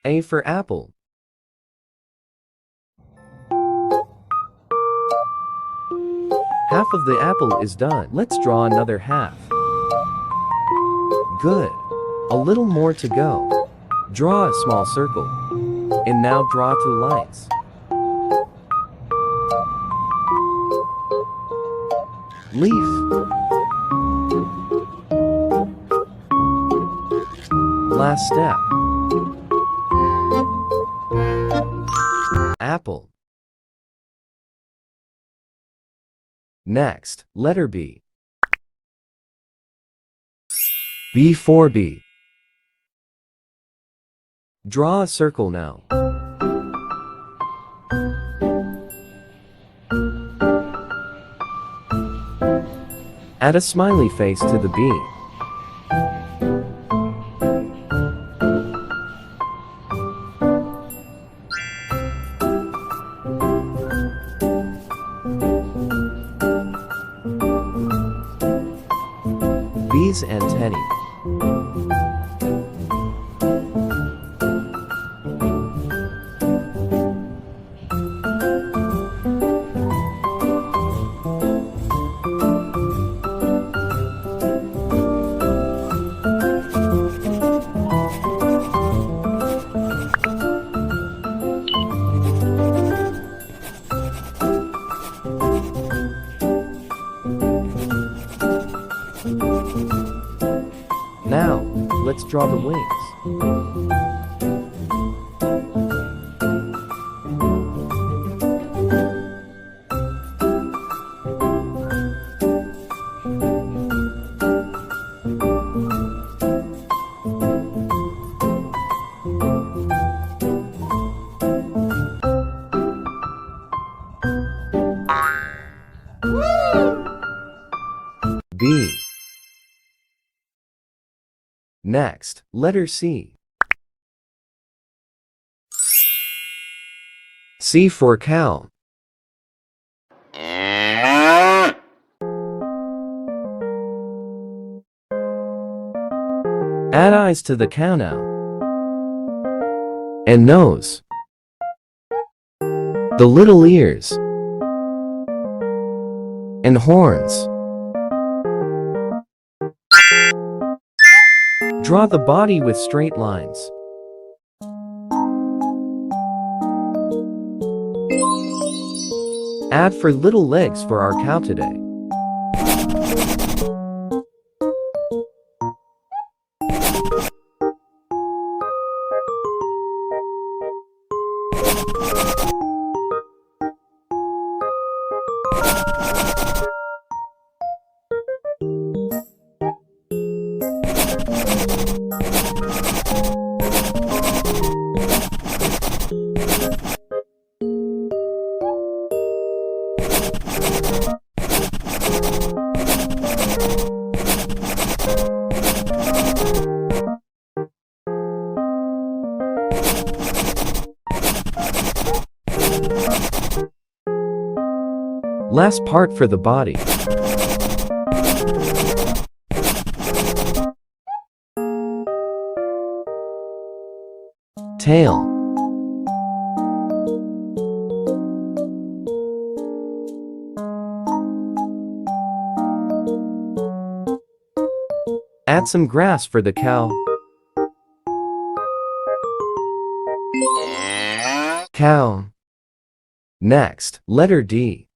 A for apple. Half of the apple is done. Let's draw another half. Good. A little more to go. Draw a small circle. And now draw 2 lines. Leaf. Last step. Apple. Next, letter B. B for B. Draw a circle now. Add a smiley face to the B. B's antennae. Now, let's draw the wings. B. Next, letter C. C for cow. Add eyes to the cow now. And nose. The little ears. And horns. Draw the body with straight lines. Add for little legs for our cow today. Last part for the body. Tail. Add some grass for the cow. Cow. Next, letter D.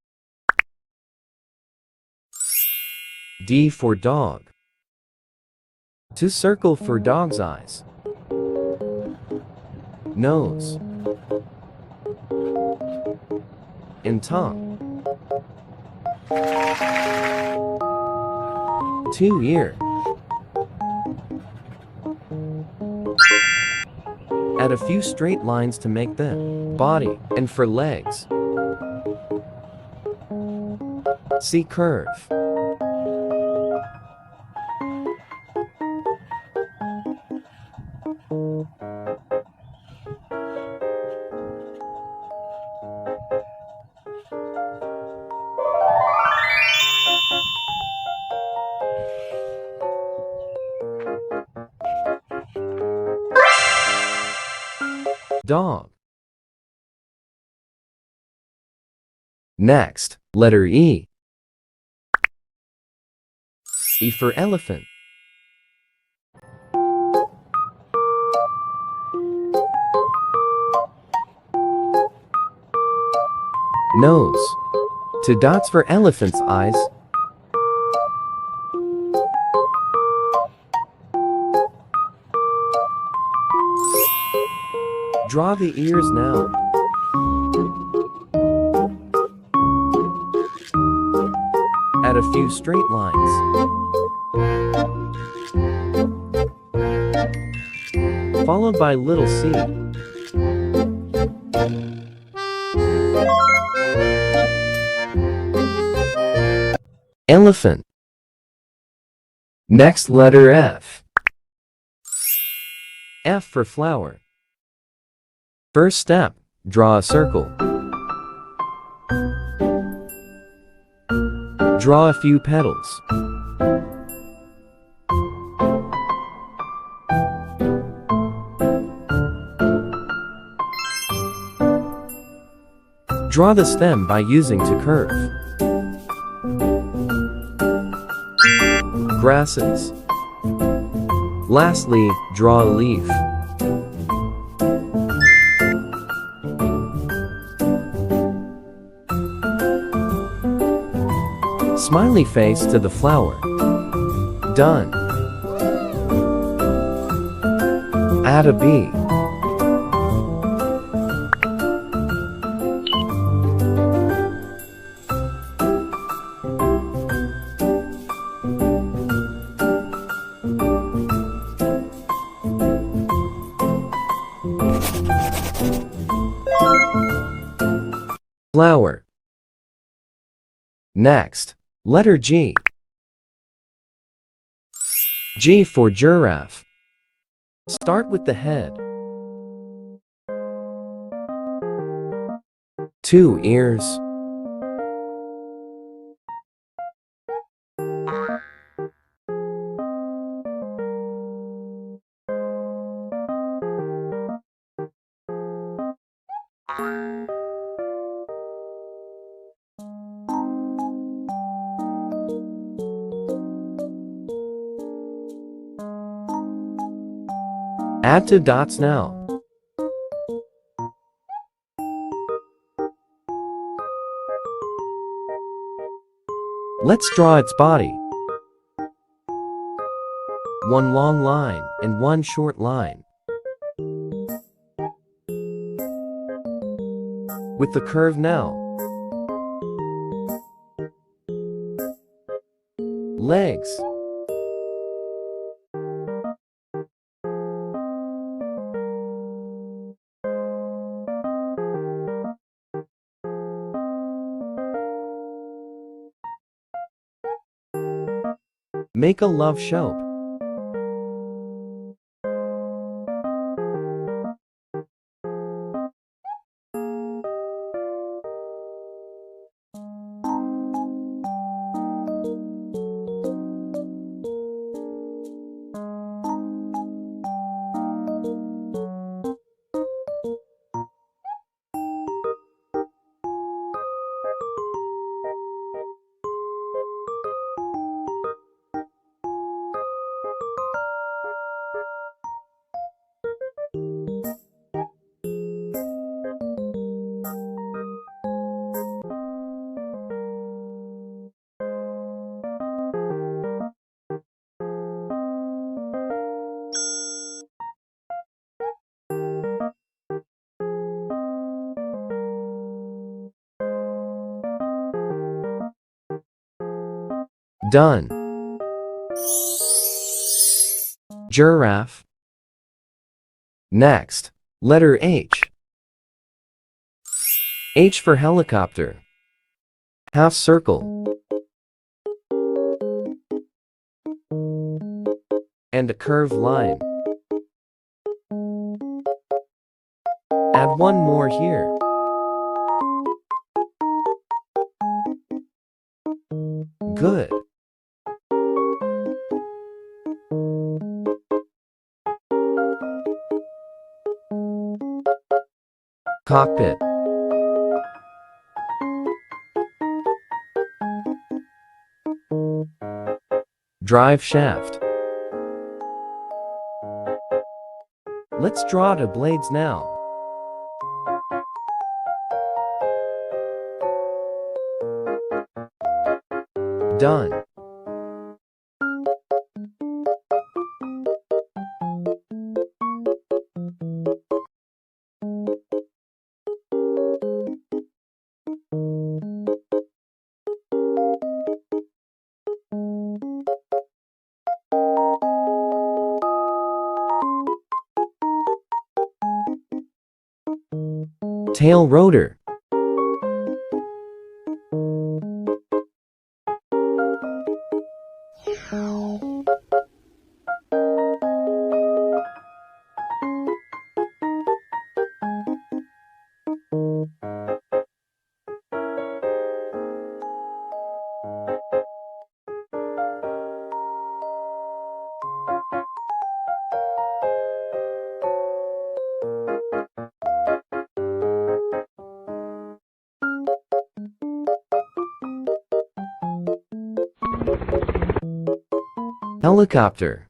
D for dog. To circle for dog's eyes. Nose. And tongue. 2 ear. Add a few straight lines to make them body, and for legs. See curve. Dog. Next, letter E. E for elephant. Nose. 2 dots for elephant's eyes. Draw the ears now. Add a few straight lines. Followed by little C. Elephant. Next, letter F. F for flower. First step, draw a circle. Draw a few petals. Draw the stem by using to curve. Grasses. Lastly, draw a leaf. Smiley face to the flower. Done. Add a bee. Flower. Next, letter G. G for giraffe. Start with the head. 2 ears. Add 2 dots now. Let's draw its body. 1 long line and 1 short line. With the curve now. Legs. Make a love shape. Done. Giraffe. Next, letter H. H for helicopter. Half circle. And a curved line. Add 1 more here. Good. Cockpit. Drive shaft. Let's draw the blades now. Done. Tail rotor. Helicopter.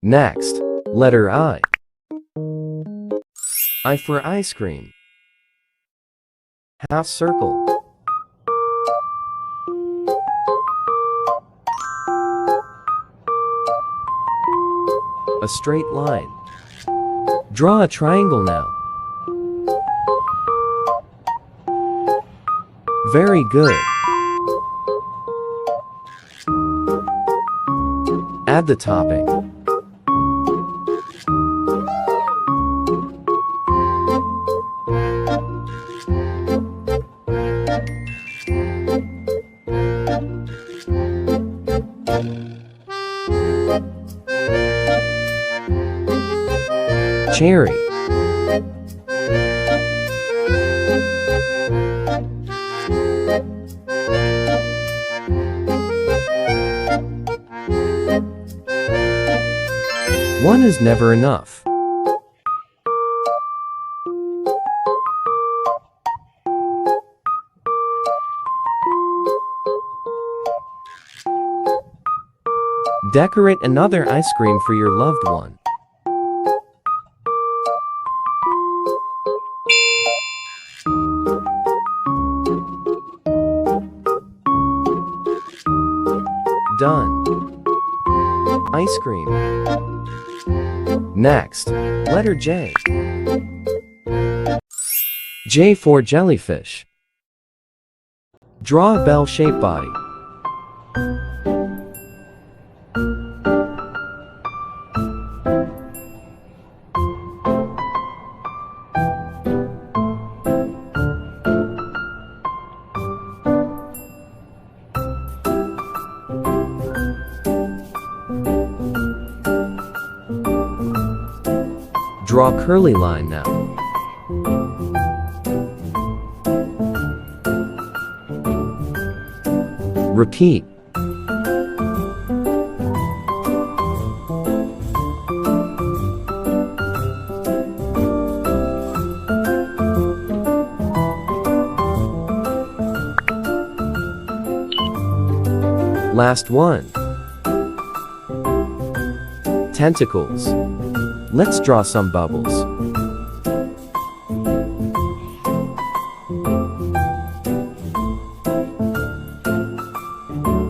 Next, letter I. I for ice cream. Half circle. A straight line. Draw a triangle now. Very good. Add the topping. Cherry. One is never enough. Decorate another ice cream for your loved one. Done. Ice cream. Next, letter J. J for jellyfish. Draw a bell-shaped body. Draw a curly line now. Repeat. Last one. Tentacles. Let's draw some bubbles.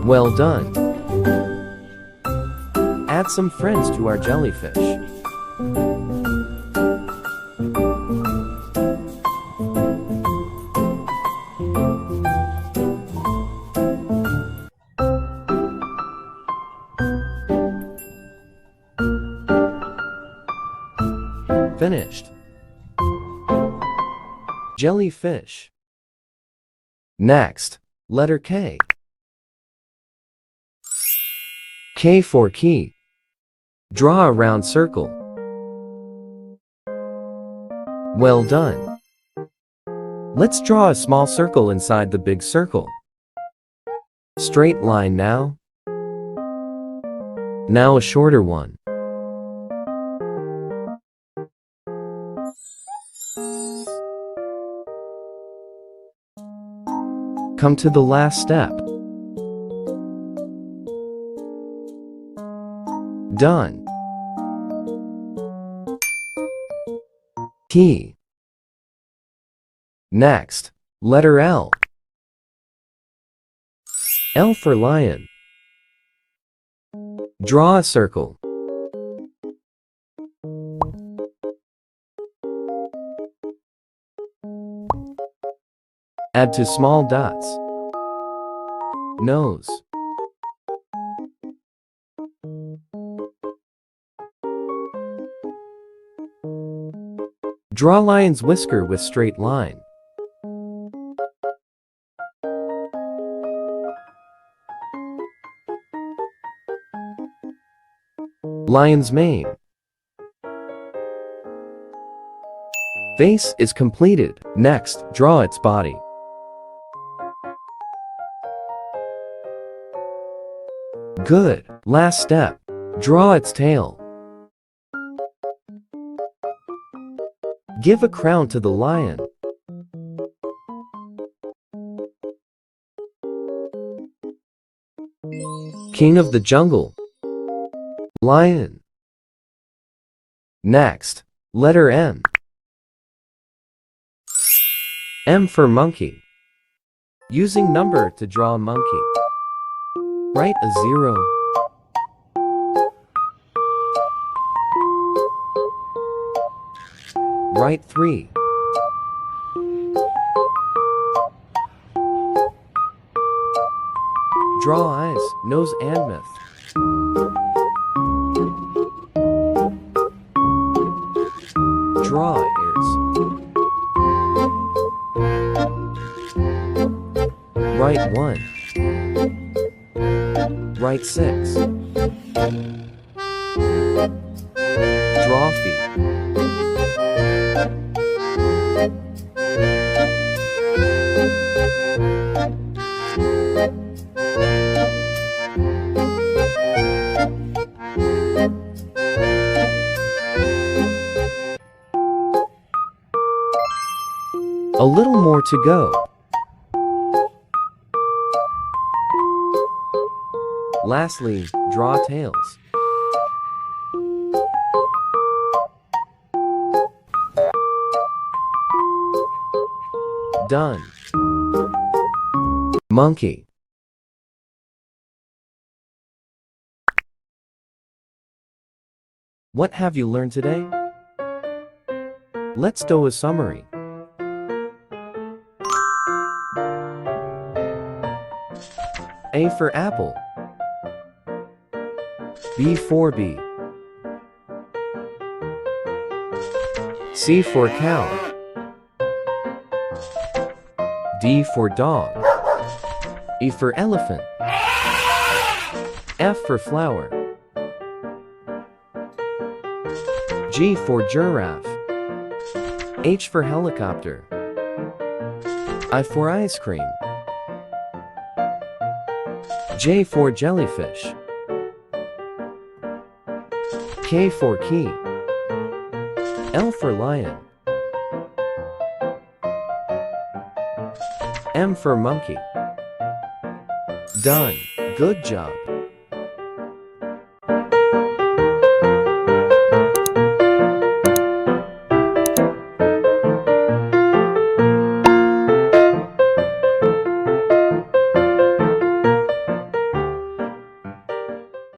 Well done. Add some friends to our jellyfish. Finished. Jellyfish. Next, letter K. K for key. Draw a round circle. Well done. Let's draw a small circle inside the big circle. Straight line now. Now a shorter one. Come to the last step. Done. T. Next, letter L. L for lion. Draw a circle. Add two small dots. Nose. Draw lion's whisker with straight line. Lion's mane. Face is completed. Next, draw its body. Good. Last step. Draw its tail. Give a crown to the lion. King of the jungle. Lion. Next, letter M. M for monkey. Using number to draw a monkey. Write a 0. Write 3. Draw eyes, nose and mouth. Draw ears. Write 1. Write 6. Draw feet. A little more to go. Lastly, draw tails. Done. Monkey. What have you learned today? Let's do a summary. A for apple. B for bee. C for cow. D for dog. E for elephant. F for flower. G for giraffe. H for helicopter. I for ice cream. J for jellyfish. K for key. L for lion. M for monkey. Done. Good job.